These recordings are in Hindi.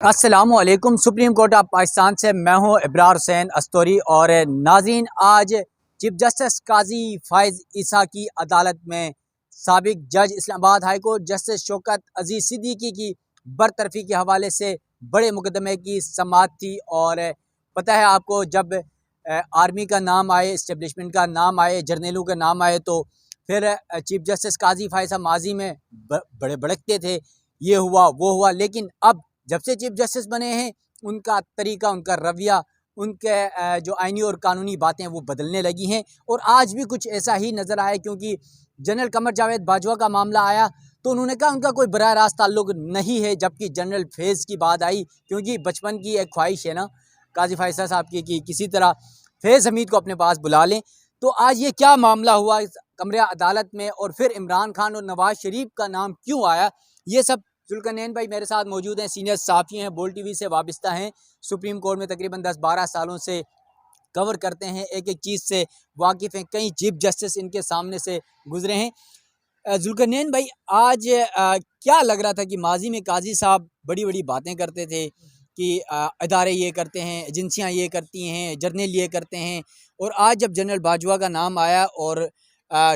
अस्सलामुअलैकुम। सुप्रीम कोर्ट ऑफ पाकिस्तान से मैं हूं इब्रार हुसैन अस्तोरी। और नाज़रीन, आज चीफ जस्टिस काजी फ़ाइज़ ईसा की अदालत में साबिक जज Islamabad high court justice Shaukat Aziz Siddiqui की बरतरफी के हवाले से बड़े मुकदमे की समाअत थी। और पता है आपको, जब आर्मी का नाम आए, इस्टेब्लिशमेंट का नाम आए, जर्नलों का नाम आए, तो फिर चीफ जस्टिस काजी फ़ाइज़ साहब माजी में बड़े भड़कते थे, ये हुआ वो हुआ। लेकिन अब जब से चीफ जस्टिस बने हैं, उनका तरीका, उनका रवैया, उनके जो आइनी और कानूनी बातें वो बदलने लगी हैं। और आज भी कुछ ऐसा ही नज़र आया, क्योंकि जनरल कमर जावेद बाजवा का मामला आया तो उन्होंने कहा उनका कोई बराह रास्त ताल्लुक नहीं है। जबकि जनरल फैज़ की बात आई, क्योंकि बचपन की एक ख्वाहिश है ना काजी फ़ाइज़ साहब की कि किसी तरह फैज़ हमीद को अपने पास बुला लें। तो आज ये क्या मामला हुआ इस कमरे अदालत में, और फिर इमरान खान और नवाज़ शरीफ का नाम क्यों आया, ये सब जुल्करनैन भाई मेरे साथ मौजूद हैं, सीनियर सहाफ़ी हैं, बोल टीवी से वाबस्ता हैं, सुप्रीम कोर्ट में तकरीबन 10-12 सालों से कवर करते हैं, एक एक चीज़ से वाकिफ़ हैं, कई चीफ जस्टिस इनके सामने से गुजरे हैं। जुल्करनैन भाई, आज क्या लग रहा था कि माजी में काजी साहब बड़ी बड़ी बातें करते थे कि इदारे ये करते हैं, एजेंसियाँ ये करती हैं, जर्नल ये करते हैं, और आज जब जनरल बाजवा का नाम आया और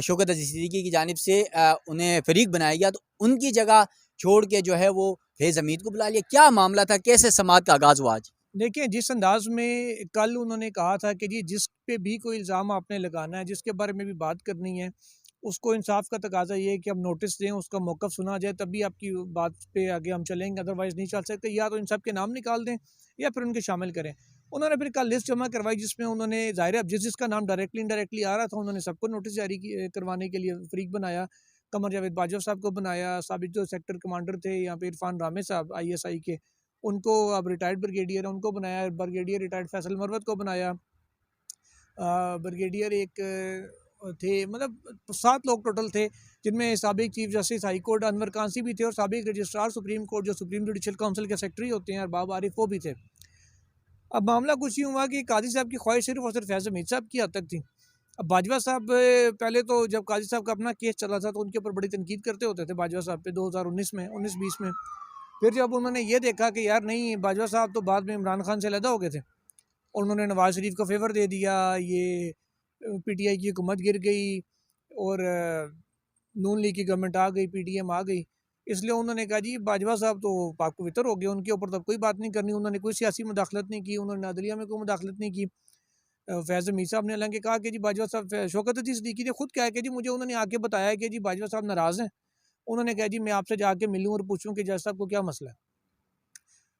शौकत अजीज़ सिद्दीकी की जानिब से उन्हें फ़रीक बनाया गया, तो उनकी जगह छोड़ के जो है वो फैज़ हमीद को बुला लिया। क्या मामला था, कैसे समाअत का आगाज़ हुआ आज? देखिए, जिस अंदाज में कल उन्होंने कहा था कि जी जिस पे भी कोई इल्ज़ाम आपने लगाना है, जिसके बारे में भी बात करनी है, उसको इंसाफ का तकाजा ये है कि हम नोटिस दें, उसका मौक़िफ़ सुना जाए, तभी आपकी बात पे आगे हम चलेंगे, अदरवाइज़ नहीं चल सकते। या तो इन सब के नाम निकाल दें या फिर उनके शामिल करें। उन्होंने फिर कल लिस्ट जमा करवाई, जिसमें उन्होंने ज़ाहिर है अब जिस जिसका नाम डायरेक्टली इनडायरेक्टली आ रहा था, उन्होंने सबको नोटिस जारी करवाने के लिए फ़रीक बनाया। कमर जावेद बाजवा साहब को बनाया, साबिक जो सेक्टर कमांडर थे यहाँ पे इरफान रामे साहब ISI के, उनको, अब रिटायर्ड ब्रिगेडियर है, उनको बनाया। ब्रिगेडियर रिटायर्ड फैसल मरवत को बनाया। ब्रिगेडियर एक थे, मतलब 7 लोग टोटल थे, जिनमें साबिक chief justice high court Anwar Kansi भी थे, और साबिक रजिस्ट्रार सुप्रीम कोर्ट जो सुप्रीम जुडिशल काउंसिल के सेक्रेटरी होते हैं अरबाब आरिफ, वो भी थे। अब मामला कुछ यूँ हुआ कि काजी साहब की ख्वाहिश सिर्फ और सिर्फ फैज़ हमीद साहब की हद तक थी। अब बाजवा साहब पहले तो जब काजी साहब का अपना केस चला था, तो उनके ऊपर बड़ी तनकीद करते होते थे बाजवा साहब पे 2019 में, 19-20 में। फिर जब उन्होंने ये देखा कि यार नहीं, बाजवा साहब तो बाद में इमरान खान से अलहदा हो गए थे, और उन्होंने नवाज़ शरीफ को फेवर दे दिया, ये PTI की हुकूमत गिर गई और नून लीग की गवर्नमेंट आ गई, PTM आ गई। इसलिए उन्होंने कहा जी बाजवा साहब तो पाक पवित्र हो गए, उनके ऊपर तो कोई बात नहीं करनी। उन्होंने कोई सियासी मुदाखलत नहीं की, उन्होंने अदलिया में कोई मुदाखलत नहीं की। फैज़ हमीद साहब ने हालांकि कहा कि जी बाजवा साहब, शौकत अजीज़ सिद्दीकी ने खुद कहा कि जी मुझे उन्होंने आके बताया कि जी बाजवा साहब नाराज़ हैं। उन्होंने कहा जी मैं आपसे जाके मिलूँ और पूछूँ कि जज साहब को क्या मसला है।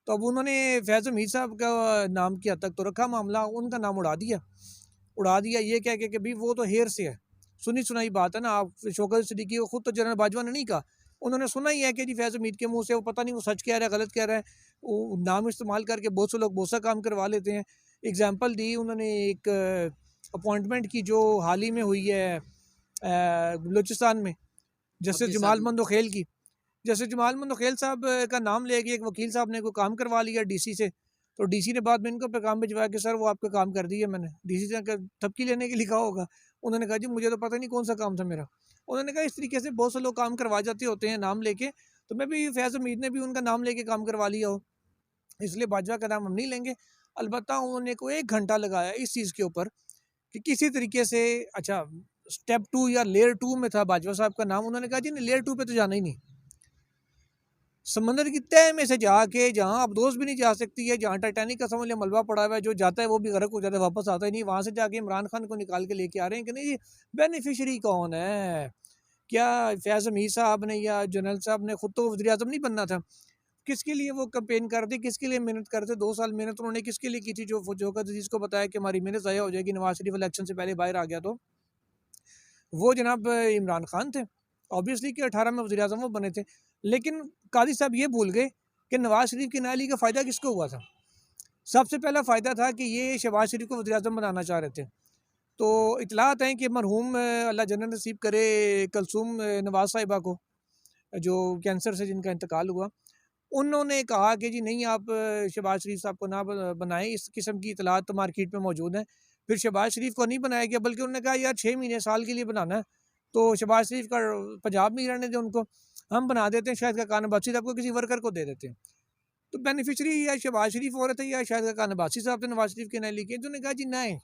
तो अब उन्होंने फैज़ हमीद साहब का नाम की हद तक तो रखा मामला, उनका नाम उड़ा दिया ये कह के कि भाई वो तो हेर से है, सुनी सुनाई बात है ना। आप शौकत सिद्दीकी को खुद तो जनरल बाजवा ने नहीं कहा, उन्होंने सुना ही है कि जी फैज़ हमीद के मुंह से, वो पता नहीं वो सच कह रहा है गलत कह रहा है, वो नाम इस्तेमाल करके बहुत से लोग बहुत सा काम करवा लेते हैं। एग्जाम्पल दी उन्होंने एक अपॉइंटमेंट की जो हाल ही में हुई है बलूचिस्तान में, जस्टिस जमाल मंदोखेल की। जैसे जमाल मंदोखेल साहब का नाम लेके एक वकील साहब ने कोई काम करवा लिया DC से, तो DC ने बाद में इनको पैगाम भिजवाया कि सर वो आपका काम कर दिया मैंने। DC से थपकी लेने के लिखा होगा, उन्होंने कहा जी मुझे तो पता नहीं कौन सा काम था मेरा। उन्होंने कहा इस तरीके से बहुत से लोग काम करवा जाते होते हैं नाम लेके, तो मैं भी फैज़ हमीद ने भी उनका नाम लेके काम करवा लिया हो, इसलिए बाजवा का नाम हम नहीं लेंगे। अलबत्ता उन्होंने को 1 घंटा लगाया इस चीज़ के ऊपर कि किसी तरीके से, अच्छा स्टेप 2 या लेयर 2 में था बाजवा साहब का नाम, उन्होंने कहा जी नहीं लेयर 2 पे तो जाना ही नहीं। समंदर की तह में से जाके, जहाँ आप दोस्त भी नहीं जा सकती है, जहाँ टाइटैनिक का समझ लिया मलबा पड़ा हुआ है, जो जाता है वो भी गर्क हो जाता है, वापस आता ही नहीं, वहाँ से जाके इमरान खान को निकाल के लेके आ रहे हैं कि नहीं। बेनिफिशरी कौन है? क्या फैज़ हमीद साहब ने या जनरल साहब ने खुद तो वज़ीर आज़म नहीं बनना था? किसके लिए वो कैंपेन करते, किसके लिए मेहनत करते? 2 साल मेहनत उन्होंने किसके लिए की थी? जो शौकत अजीज़ को बताया कि हमारी मेहनत ज़ाया हो जाएगी, नवाज़ शरीफ इलेक्शन से पहले बाहर आ गया, तो वो जनाब इमरान खान थे। ऑब्वियसली कि 18 में वज़ीर आज़म वो बने थे। लेकिन कादी साहब ये भूल गए कि नवाज़ शरीफ की नाअहली का फ़ायदा किसको हुआ था? सबसे पहला फ़ायदा था कि ये शहबाज शरीफ को वज़ीर आज़म बनाना चाह रहे थे। तो इत्तलात हैं कि मरहूम अल्लाह जन्नत नसीब करे कलसूम नवाज़ साहिबा को, जो कैंसर से जिनका इंतकाल हुआ, उन्होंने कहा कि जी नहीं आप शहबाज शरीफ साहब को ना बनाएं। इस किस्म की इत्तलात मार्केट में मौजूद हैं। फिर शहबाज शरीफ को नहीं बनाया गया, बल्कि उन्होंने कहा यार 6 महीने साल के लिए बनाना है, तो शहबाज शरीफ का पंजाब में ही रहने दें, उनको हम बना देते हैं, शायद का कान बादशाह आपको किसी वर्कर को दे देते हैं। तो बेनिफिशरी या शहबाज शरीफ हो रहे थे या शायद खान अब्बासी साहब थे नवाज शरीफ के नए लिखे, उन्होंने कहा जी नहीं,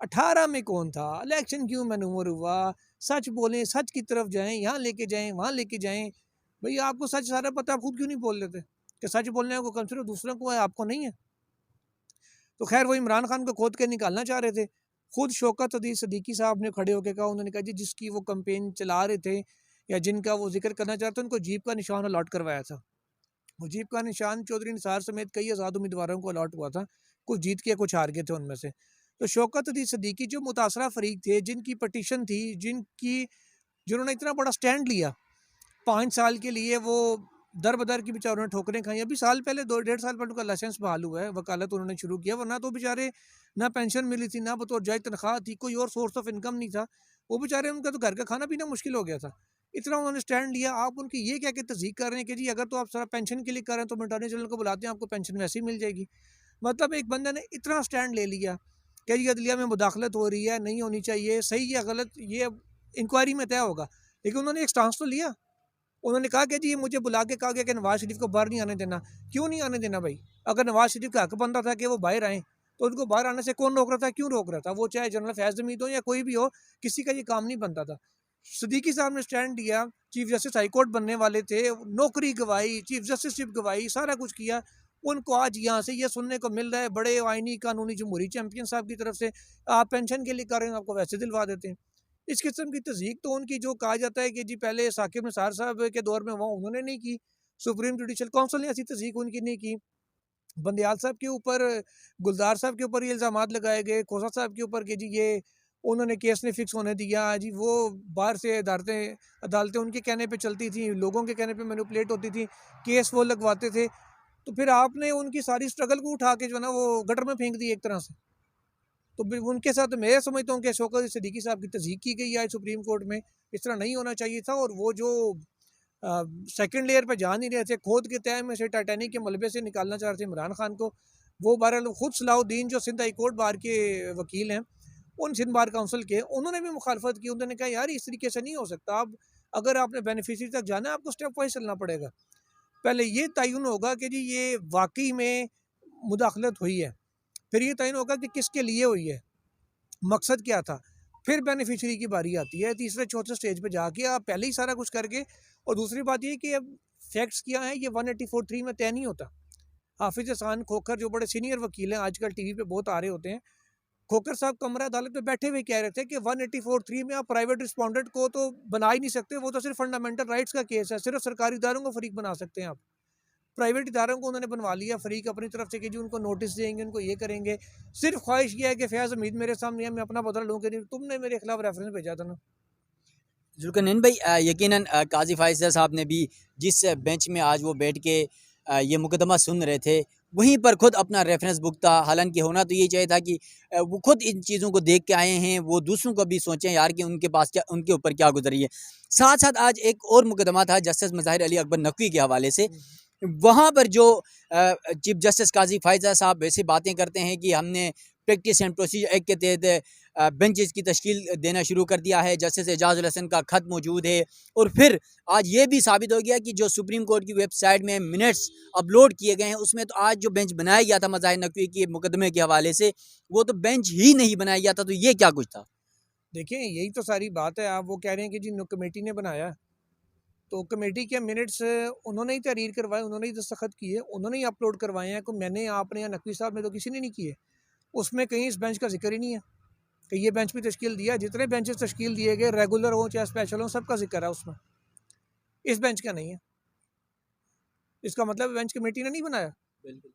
18 में कौन था, इलेक्शन क्यों मैनूवर हुआ, सच बोलें, सच की तरफ जाएं, यहाँ लेके जाएं, वहाँ लेके जाएं। भाई आपको सच सारा पता, आप खुद क्यों नहीं बोल लेते कि सच बोलने को कम से कम दूसरों को है, आपको नहीं है। तो खैर वो इमरान खान को खोद के निकालना चाह रहे थे। खुद शौकत अजीज सिद्दीकी साहब ने खड़े होकर कहा, उन्होंने कहा जी जिसकी वो कंपेन चला रहे थे या जिनका वो जिक्र करना चाहते उनको जीप का निशान अलॉट करवाया था। वो जीप का निशान चौधरी निसार समेत कई आज़ाद उम्मीदवारों को अलॉट हुआ था, कुछ जीत के कुछ हार गए थे उनमें से। तो शौकत अजीज सिद्दीकी जो मुतासरा फरीक थे, जिनकी पटिशन थी, जिन्होंने इतना बड़ा स्टैंड लिया 5 साल के लिए, वो दर बदर की बेचारों ने ठोकरें खाई। अभी साल पहले 2-1.5 साल पहले उनका लाइसेंस बहाल हुआ है, वकालत उन्होंने शुरू किया, वरना तो बेचारे ना पेंशन मिली थी, ना बतौर जायज़ तनख्वाह थी, कोई और सोर्स ऑफ इनकम नहीं था। वो बेचारे, उनका तो घर का खाना पीना मुश्किल हो गया था। इतना उन्होंने स्टैंड लिया। आप उनकी ये क्या कि तस्दीक कर रहे हैं कि जी अगर तो आप सारा पेंशन के लिए कर रहे हैं तो अटॉर्नी जनरल को बुलाते हैं, आपको पेंशन वैसे ही मिल जाएगी। मतलब एक बंदे ने इतना स्टैंड ले लिया कि जी अदलिया में मुदाखलत हो रही है, नहीं होनी चाहिए, सही या गलत ये इंक्वायरी में तय होगा। लेकिन उन्होंने एक स्टांस तो लिया। उन्होंने कहा कि जी मुझे बुला के कहा गया कि नवाज शरीफ को बाहर नहीं आने देना। क्यों नहीं आने देना भाई? अगर नवाज शरीफ का हक बनता था कि वो बाहर आएँ, तो उनको बाहर आने से कौन रोक रहा था, क्यों रोक रहा था? वो चाहे जनरल फैज़ हमीद हो या कोई भी हो, किसी का ये काम नहीं बनता था। सिद्दीकी साहब ने स्टैंड लिया, चीफ जस्टिस हाई कोर्ट बनने वाले थे, नौकरी गवाई, चीफ जस्टिसशिप गवाई, सारा कुछ किया। उनको आज यहाँ से ये सुनने को मिल रहा है बड़े आइनी कानूनी जमहूरी चैंपियन साहब की तरफ से, आप पेंशन के लिए कर रहे हैं, आपको वैसे दिलवा देते हैं। इस किस्म की तज़दीक तो उनकी, जो कहा जाता है कि जी पहले साकिब निसार साहब के दौर में वहाँ उन्होंने नहीं की, सुप्रीम जुडिशल काउंसिल ने ऐसी तज़दीक उनकी नहीं की। बंदियाल साहब के ऊपर, गुलजार साहब के ऊपर ये इल्ज़ामात लगाए गए, खोसा साहब के ऊपर कि जी ये उन्होंने केस नहीं फिक्स होने दिया, जी वो बाहर से अदालतें उनके कहने पे चलती थी, लोगों के कहने पे मैनिपुलेट होती थी, केस वो लगवाते थे। तो फिर आपने उनकी सारी स्ट्रगल को उठा के जो है ना वो गटर में फेंक दी एक तरह से। तो उनके साथ मैं समझता हूँ कि शौकत सिद्दीकी साहब की तज़दीक की गई है सुप्रीम कोर्ट में, इस तरह नहीं होना चाहिए था। और वो जो सेकंड लेयर पे जा नहीं रहे थे, खोद के तय में से टाइटैनिक के मलबे से निकालना चाह रहे थे इमरान खान को, वो बहरहाल खुद सलाहुद्दीन जो सिंध हाई कोर्ट बार के वकील हैं, उन सिंध बार काउंसिल के, उन्होंने भी मुखालफत की। उन्होंने कहा यार इस तरीके से नहीं हो सकता, अब अगर आपने बेनिफिशरी तक जाना है आपको स्टेप वाइज चलना पड़ेगा। पहले ये तयन होगा कि जी ये वाकई में मुदाखलत हुई है, फिर ये तयन होगा कि किसके लिए हुई है, मकसद क्या था, फिर बेनिफिशरी की बारी आती है। तीसरे चौथे स्टेज पे जाके आप पहले ही सारा कुछ करके। और दूसरी बात ये कि अब फैक्ट्स क्या हैं, ये 184(3) में तय नहीं होता। हाफिज एहसान खोखर जो बड़े सीनियर वकील हैं, आजकल टीवी पे बहुत आ रहे होते हैं, खोखर साहब कमरा अदालत में बैठे हुए कह रहे थे कि 184(3) में आप प्राइवेट रिस्पोंडेंट को तो बना ही नहीं सकते, वो तो सिर्फ फंडामेंटल राइट्स का केस है, सिर्फ सरकारी इदारों को फरीक बना सकते हैं आप। प्राइवेट इदारों को उन्होंने बनवा लिया फरीक अपनी तरफ से कि जी उनको नोटिस देंगे, उनको ये करेंगे। सिर्फ ख्वाहिश ये है कि फैज़ हमीद मेरे सामने है, मैं अपना बदला लूँ कि नहीं, तुमने मेरे खिलाफ रेफरेंस भेजा था ना। जुल्करनैन भाई, यकीनन काजी फायज़ साहब ने भी जिस बेंच में आज वो बैठ के ये मुकदमा सुन रहे थे, वहीं पर खुद अपना रेफरेंस बुक था। हालांकि होना तो ये चाहिए था कि वो खुद इन चीज़ों को देख के आए हैं, वो दूसरों को भी सोचें यार कि उनके पास क्या, उनके ऊपर क्या गुजरी है। साथ साथ आज एक और मुकदमा था जस्टिस मज़ाहिर अली अकबर नकवी के हवाले से। वहाँ पर जो चीफ जस्टिस काजी फायज़ा साहब वैसे बातें करते हैं कि हमने प्रैक्टिस एंड प्रोसीजर एक्ट के तहत बेंचेस की तश्कील देना शुरू कर दिया है, जस्टिस एजाजुल हसन का ख़त मौजूद है। और फिर आज ये भी साबित हो गया कि जो सुप्रीम कोर्ट की वेबसाइट में मिनट्स अपलोड किए गए हैं, उसमें तो आज जो बेंच बनाया गया था मज़ाहिर नकवी के मुकदमे के हवाले से, वो तो बेंच ही नहीं बनाया गया था। तो ये क्या कुछ था? देखिए यही तो सारी बात है। आप वो कह रहे हैं कि जी कमेटी ने बनाया, तो कमेटी के मिनट्स उन्होंने ही तहरीर करवाए, उन्होंने ही दस्तखत किए, उन्होंने ही अपलोड करवाए हैं। को मैंने, आपने या नकवी साहब ने तो किसी ने नहीं किए। उसमें कहीं इस बेंच का जिक्र ही नहीं है कि ये बेंच भी तश्कील दिया। जितने बेंचेस तश्कील दिए गए, रेगुलर हो चाहे स्पेशल हो, सबका जिक्र है उसमें, इस बेंच का नहीं है। इसका मतलब बेंच कमेटी ने नहीं बनाया।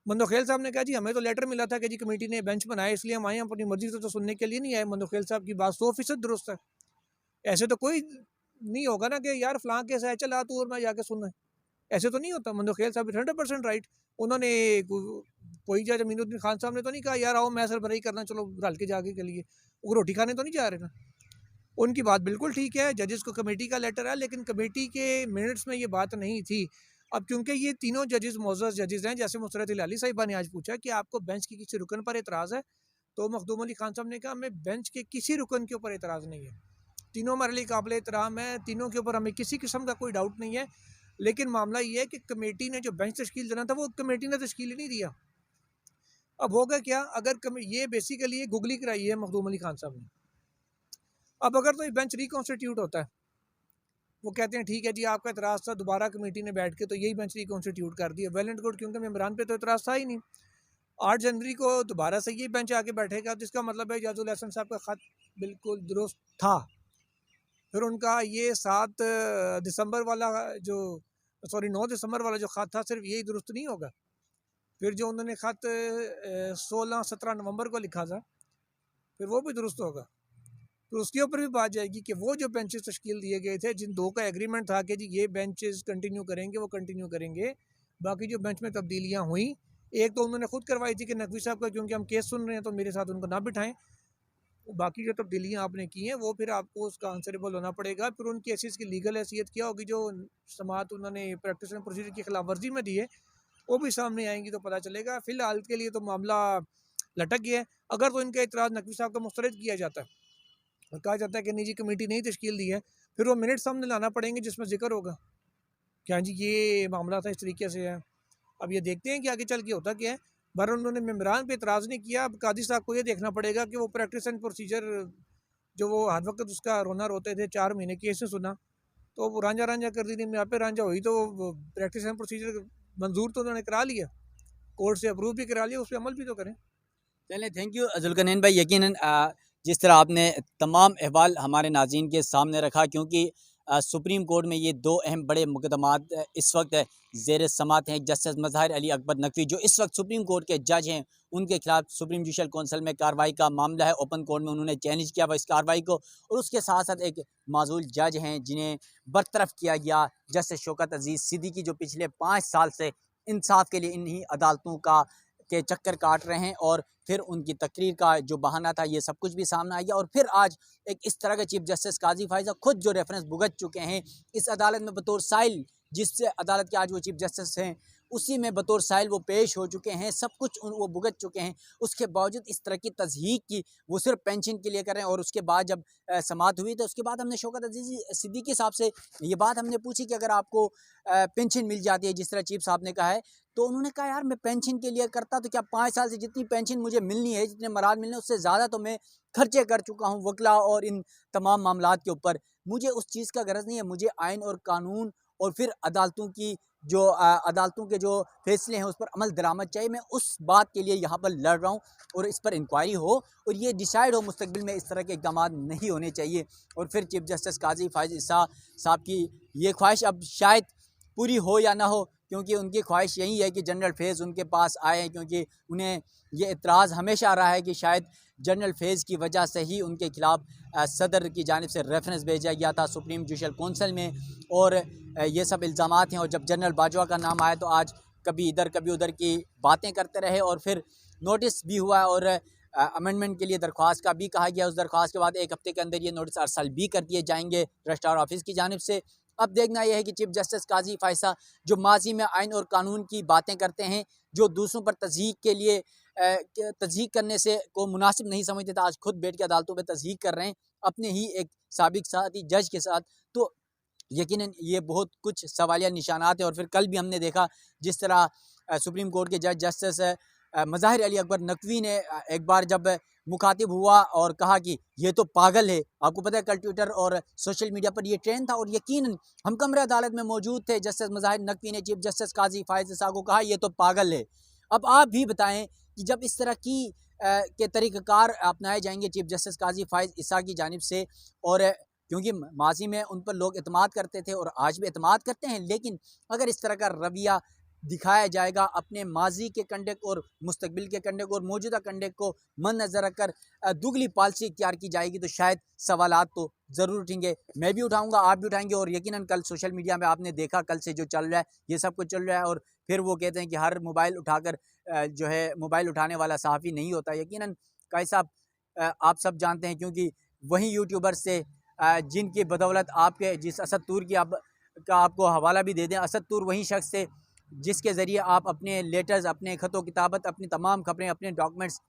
मंदोखेल साहब ने कहा जी हमें तो लेटर मिला था कि जी कमेटी ने बेंच बनाया, इसलिए हम आए, अपनी मर्जी से तो सुनने के लिए नहीं आए। मंदोखेल साहब की बात 100% दुरुस्त है। ऐसे तो कोई नहीं होगा ना कि यार फलां केस है, चल आ तू और मैं जाके सुनना है, ऐसे तो नहीं होता। मंदोखेल साहब 100% राइट। उन्होंने कोई जज अमीनुद्दीन खान साहब ने तो नहीं कहा यार आओ मैं सरबराही करना, चलो रल के जाके के लिए, वो रोटी खाने तो नहीं जा रहे ना। उनकी बात बिल्कुल ठीक है, जजेस को कमेटी का लेटर है, लेकिन कमेटी के मिनट्स में ये बात नहीं थी। अब क्योंकि ये तीनों जजेस मोअज़्ज़ज़ जजेस हैं, जैसे मुसरत अली साहिबा ने आज पूछा कि आपको बेंच की किसी रुकन पर एतराज़ है, तो मखदूम अली खान साहब ने कहा हमें बेंच के किसी रुकन के ऊपर एतराज़ नहीं है, तीनों हमारे लिए काबिल एहतराम है, तीनों के ऊपर हमें किसी किस्म का कोई डाउट नहीं है। लेकिन मामला ये है कि कमेटी ने जो बेंच तश्कील देना था वो कमेटी ने तश्कील ही नहीं दिया। अब होगा क्या, अगर ये बेसिकली ये गुगली कराई है मखदूम अली खान साहब ने। अब अगर तो ये बेंच रिकॉन्स्टिट्यूट होता है, वो कहते हैं ठीक है जी आपका एतराज़ था, दोबारा कमेटी ने बैठ के तो यही बेंच रिकॉन्स्टिट्यूट कर दिया, वेल एंड गुड, क्योंकि मेम्बरान पे तो एतराज़ था ही नहीं। 8 जनवरी को दोबारा से ये बेंच आके बैठेगा, जिसका मतलब है इजाज़ुल हसन साहब का ख़त बिल्कुल दुरुस्त था। फिर उनका ये 7 दिसंबर वाला जो 9 दिसंबर वाला जो ख़त था, सिर्फ यही दुरुस्त नहीं होगा। फिर जो उन्होंने ख़त 16-17 नवंबर को लिखा था, फिर वो भी दुरुस्त होगा। तो उसके ऊपर भी बात जाएगी कि वो जो बेंचेस तश्कील दिए गए थे, जिन दो का एग्रीमेंट था कि जी ये बेंचेस कंटिन्यू करेंगे, वो कंटिन्यू करेंगे। बाकी जो बेंच में तब्दीलियाँ हुई, एक तो उन्होंने खुद करवाई थी कि नकवी साहब का क्योंकि हम केस सुन रहे हैं तो मेरे साथ उनको ना बिठाएं। बाकी जो तब्दीलियाँ आपने की हैं वो फिर आपको उसका आंसरेबल होना पड़ेगा। फिर उन केसेस की लीगल हैसियत क्या होगी, जो समात उन्होंने प्रैक्टिस एंड प्रोसीजर की खिलाफ वर्जी में दी है, वो भी सामने आएंगी तो पता चलेगा। फ़िलहाल के लिए तो मामला लटक गया है। अगर तो इनका इतराज़ नकवी साहब का मुस्तरद किया जाता है और कहा जाता है कि नहीं जी कमेटी नहीं तश्कील दी है, फिर वो मिनट सामने लाना पड़ेंगे जिसमें जिक्र होगा कि हाँ जी ये मामला था, इस तरीके से है। अब ये देखते हैं कि आगे चल के होता क्या है। बहरहाल उन्होंने मेम्बरान पे इतराज़ नहीं किया। अब कादी साहब को ये देखना पड़ेगा कि वो प्रैक्टिस एंड प्रोसीजर जो वो हर वक्त उसका रोना रोते थे, 4 महीने केस से सुना, तो वो रांझा रांझा कर दी थी, मैं पे रांझा हुई, तो प्रैक्टिस एंड प्रोसीजर मंजूर तो उन्होंने करा लिया, कोर्ट से अप्रूव भी करा लिया, उस पर अमल भी तो करें। चलें, थैंक यू जुल्करनैन भाई। यकीनन जिस तरह आपने तमाम अहवाल हमारे नाज़रीन के सामने रखा, क्योंकि सुप्रीम कोर्ट में ये 2 अहम बड़े मुकदमात इस वक्त ज़ेर समात हैं। जस्टिस मज़हर अली अकबर नकवी जो इस वक्त सुप्रीम कोर्ट के जज हैं, उनके खिलाफ सुप्रीम जुडिशल कौंसिल में कार्रवाई का मामला है। ओपन कोर्ट में उन्होंने चैलेंज किया हुआ इस कार्रवाई को, और उसके साथ साथ एक माजूल जज हैं जिन्हें बरतरफ किया गया, जस्टिस शौकत अजीज़ सिद्दीकी, जो पिछले 5 साल से इंसाफ के लिए इन्हीं अदालतों के चक्कर काट रहे हैं। और फिर उनकी तकरीर का जो बहाना था, ये सब कुछ भी सामने आ गया। और फिर आज एक इस तरह के चीफ जस्टिस काजी फायज़ खुद जो रेफरेंस भुगत चुके हैं इस अदालत में बतौर साइल, जिससे अदालत के आज वो चीफ जस्टिस हैं, उसी में बतौर साइल वो पेश हो चुके हैं, सब कुछ वो भुगत चुके हैं। उसके बावजूद इस तरह की तज़हीक की वो सिर्फ पेंशन के लिए कर रहे हैं। और उसके बाद जब समाअत हुई तो उसके बाद हमने शौकत अजीज़ सिद्दीकी साहब से ये बात हमने पूछी कि अगर आपको पेंशन मिल जाती है जिस तरह चीफ साहब ने कहा है, तो उन्होंने कहा यार मैं पेंशन के लिए करता तो क्या 5 साल से जितनी पेंशन मुझे मिलनी है, जितने मराद मिलने, उससे ज़्यादा तो मैं खर्चे कर चुका हूँ वकला और इन तमाम मामलात के ऊपर। मुझे उस चीज़ का गरज नहीं है, मुझे आइन और कानून और फिर अदालतों की जो अदालतों के जो फैसले हैं उस पर अमल दरामद चाहिए। मैं उस बात के लिए यहाँ पर लड़ रहा हूँ और इस पर इंक्वायरी हो और ये डिसाइड हो मुस्तकबिल में इस तरह के इक़दाम नहीं होने चाहिए। और फिर चीफ जस्टिस काजी फायज़ ईसा साहब की ये ख्वाहिश अब शायद पूरी हो या ना हो, क्योंकि उनकी ख्वाहिश यही है कि जनरल फैज़ उनके पास आए, क्योंकि उन्हें ये इतराज़ हमेशा आ रहा है कि शायद जनरल फैज़ की वजह से ही उनके खिलाफ सदर की जानिब से रेफरेंस भेजा गया था सुप्रीम जुडिशल कौंसिल में, और ये सब इल्ज़ामात हैं। और जब जनरल बाजवा का नाम आया तो आज कभी इधर कभी उधर की बातें करते रहे, और फिर नोटिस भी हुआ और अमेंडमेंट के लिए दरख्वास्त का भी कहा गया। उस दरख्वास्त के बाद 1 हफ्ते के अंदर ये नोटिस अरसल भी कर दिए जाएंगे रजिस्ट्रार ऑफिस की जानिब से। अब देखना यह है कि चीफ जस्टिस काजी फायसा जो माजी में आइन और कानून की बातें करते हैं, जो दूसरों पर तज़हीक के लिए तज़हीक करने से को मुनासिब नहीं समझते थे, आज खुद बैठ के अदालतों में तज़हीक कर रहे हैं अपने ही एक साबिक साथी जज के साथ। तो यकीनन ये बहुत कुछ सवालिया निशानात हैं। और फिर कल भी हमने देखा जिस तरह सुप्रीम कोर्ट के जज जस्टिस मज़ाहिर अली अकबर नकवी ने एक बार जब मुखातिब हुआ और कहा कि ये तो पागल है। आपको पता है कल ट्विटर और सोशल मीडिया पर ये ट्रेंड था, और यकीनन हम कमरे अदालत में मौजूद थे। जस्टिस मज़ाहिर नकवी ने चीफ जस्टिस काजी फायज़ ईसा को कहा ये तो पागल है। अब आप भी बताएं कि जब इस तरह की के तरीक़ाकार अपनाए जाएंगे चीफ जस्टिस काजी फायज़ ईसा की जानिब से, और क्योंकि माजी में उन पर लोग एतमाद करते थे और आज भी एतमाद करते हैं, लेकिन अगर इस तरह का रवैया दिखाया जाएगा अपने माजी के कंडक्ट और मुस्तकबिल के कंडक्ट और मौजूदा कंडक्ट को मद्देनज़र रखकर दुगली पॉलिसी इख्तियार की जाएगी, तो शायद सवालात तो ज़रूर उठेंगे। मैं भी उठाऊंगा, आप भी उठाएंगे। और यकीनन कल सोशल मीडिया में आपने देखा कल से जो चल रहा है, ये सब कुछ चल रहा है। और फिर वो कहते हैं कि हर मोबाइल उठाकर जो है मोबाइल उठाने वाला सहाफ़ी नहीं होता। यकीनन कायद साहब आप सब जानते हैं, क्योंकि वही यूट्यूबर से जिनकी बदौलत आपके जिस असद तूर की का आपको हवाला भी दे दें, असद तूर वही शख्स से जिसके ज़रिए आप अपने लेटर्स, अपने ख़तो किताबत, अपनी तमाम खबरें, अपने डॉक्यूमेंट्स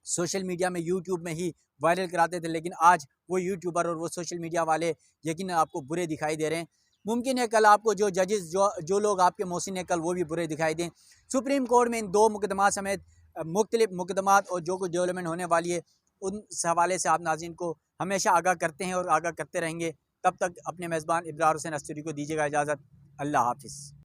सोशल मीडिया में यूट्यूब में ही वायरल कराते थे। लेकिन आज वो यूट्यूबर और वो सोशल मीडिया वाले यकीनन आपको बुरे दिखाई दे रहे हैं। मुमकिन है कल आपको जो जजेस जो लोग आपके मोहसिन है कल वो भी बुरे दिखाई दें। सुप्रीम कोर्ट में इन 2 मुकदमा समेत मुख्तलिफ मुकदमात और जो कुछ डेवलपमेंट होने वाली है उन हवाले से आप नाज़रीन को हमेशा आगाह करते हैं और आगाह करते रहेंगे। तब तक अपने मेज़बान इब्रार हुसैन अस्तूरी को दीजिएगा इजाज़त। अल्लाह हाफ़िज़।